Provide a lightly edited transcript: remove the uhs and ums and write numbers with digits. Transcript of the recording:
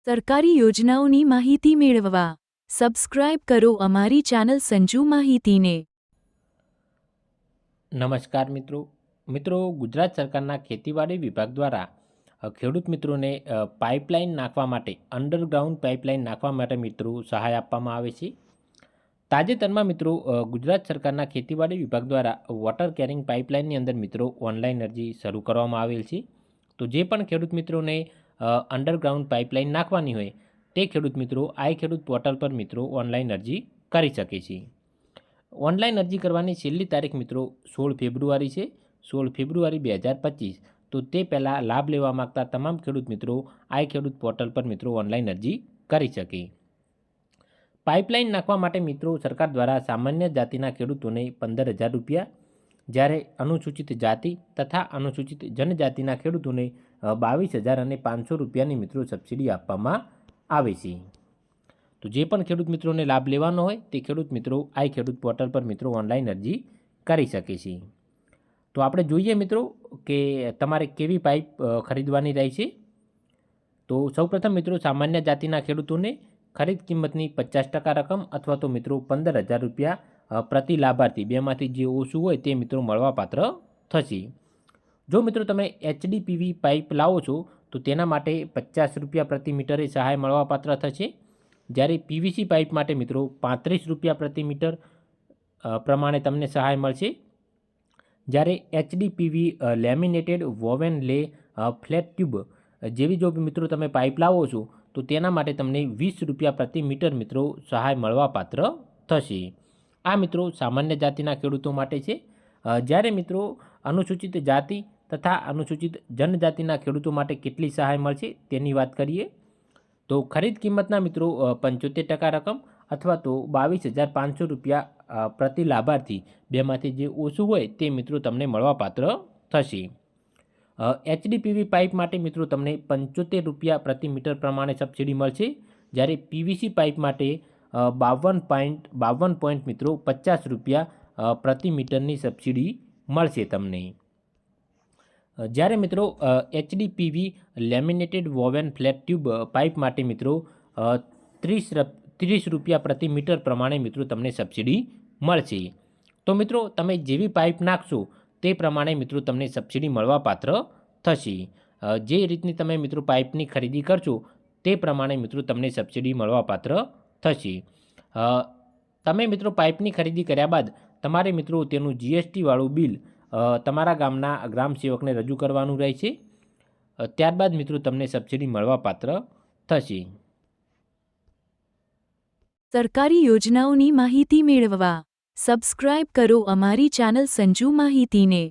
સરકારી યોજનાઓની માહિતી મેળવવા સબસ્ક્રાઇબ કરો અમારી ચેનલ સંજુ માહિતીને। નમસ્કાર મિત્રો ગુજરાત સરકારના ખેતીવાડી વિભાગ દ્વારા ખેડૂત મિત્રોને પાઇપલાઇન નાખવા માટે અંડરગ્રાઉન્ડ પાઇપલાઇન નાખવા માટે મિત્રો સહાય આપવામાં આવે છે। તાજેતરમાં મિત્રો ગુજરાત સરકારના ખેતીવાડી વિભાગ દ્વારા વોટર કેરિંગ પાઇપલાઇનની અંદર મિત્રો ઓનલાઈન અરજી શરૂ કરવામાં આવેલ છે। તો જે પણ ખેડૂત મિત્રોને અંડરગ્રાઉન્ડ પાઇપલાઇન નાખવાની હોય તે ખેડૂત મિત્રો આઈ ખેડૂત પોર્ટલ પર મિત્રો ઓનલાઈન અરજી કરી શકે છે। ઓનલાઈન અરજી કરવાની છેલ્લી તારીખ મિત્રો 16 ફેબ્રુઆરી છે, 16 ફેબ્રુઆરી 2025। તો તે પહેલાં લાભ લેવા માગતા તમામ ખેડૂત મિત્રો આઈ ખેડૂત પોર્ટલ પર મિત્રો ઓનલાઈન અરજી કરી શકે। પાઇપલાઇન નાખવા માટે મિત્રો સરકાર દ્વારા સામાન્ય જાતિના ખેડૂતોને 15,000 રૂપિયા, જ્યારે અનુસૂચિત જાતિ તથા અનુસૂચિત જનજાતિના ખેડૂતોને 22,500 રૂપિયાની મિત્રો સબસિડી આપવામાં આવે છે। તો જે પણ ખેડૂત મિત્રોને લાભ લેવાનો હોય તે ખેડૂત મિત્રો આઈ ખેડૂત પોર્ટલ પર મિત્રો ઓનલાઈન અરજી કરી શકે છે। તો આપણે જોઈએ મિત્રો કે તમારે કેવી પાઇપ ખરીદવાની રહે છે। તો સૌપ્રથમ મિત્રો સામાન્ય જાતિના ખેડૂતોને ખરીદ કિંમતની 50% રકમ અથવા તો મિત્રો 15,000 રૂપિયા પ્રતિ લાભાર્થી બેમાંથી જે ઓછું હોય તે મિત્રો મળવાપાત્ર થશે। જો મિત્રો તમે એચડીપીવી પાઇપ લાવો છો તો તેના માટે 50 રૂપિયા પ્રતિ મીટરે સહાય મળવાપાત્ર થશે, જ્યારે પીવીસી પાઇપ માટે મિત્રો 35 રૂપિયા પ્રતિ મીટર પ્રમાણે તમને સહાય મળશે, જ્યારે એચડીપીવી લેમિનેટેડ વોવેન લે ફ્લેટ ટ્યુબ જેવી જો મિત્રો તમે પાઇપ લાવો છો તો તેના માટે તમને 20 રૂપિયા પ્રતિ મીટર મિત્રો સહાય મળવાપાત્ર થશે। આ મિત્રો સામાન્ય જાતિના ખેડૂતો માટે છે। જ્યારે મિત્રો અનુસૂચિત જાતિ તથા અનુસૂચિત જનજાતિના ખેડૂતો માટે કેટલી સહાય મળશે તેની વાત કરીએ તો ખરીદ કિંમતના મિત્રો 75% રકમ અથવા તો 22,500 રૂપિયા પ્રતિ લાભાર્થી બેમાંથી જે ઓછું હોય તે મિત્રો તમને મળવાપાત્ર થશે। એચડીપીવી પાઇપ માટે મિત્રો તમને 75 રૂપિયા પ્રતિ મીટર પ્રમાણે સબસિડી મળશે, જ્યારે પીવીસી પાઇપ માટે 52 પોઈન્ટ મિત્રો 50 રૂપિયા પ્રતિ મીટરની સબસિડી મળશે તમને। જ્યારે મિત્રો એચડીપીવી લેમિનેટેડ વોવેન ફ્લેટ ટ્યુબ પાઇપ માટે મિત્રો 30 રૂપિયા પ્રતિ મીટર પ્રમાણે મિત્રો તમને સબસિડી મળશે। તો મિત્રો તમે જેવી પાઇપ નાખશો તે પ્રમાણે મિત્રો તમને સબસિડી મળવાપાત્ર થશે। જે રીતની તમે મિત્રો પાઇપની ખરીદી કરશો તે પ્રમાણે મિત્રો તમને સબસિડી મળવાપાત્ર થશે। તમે મિત્રો પાઇપની ખરીદી કર્યા બાદ તમારે મિત્રો તેનું જીએસટીવાળું બિલ તમારા ગામના ગ્રામ સેવકને રજૂ કરવાનું રહેશે, ત્યારબાદ મિત્રો તમને સબસિડી મળવાપાત્ર થશે। સરકારી યોજનાઓની માહિતી મેળવવા સબસ્ક્રાઇબ કરો અમારી ચેનલ સંજુ માહિતીને।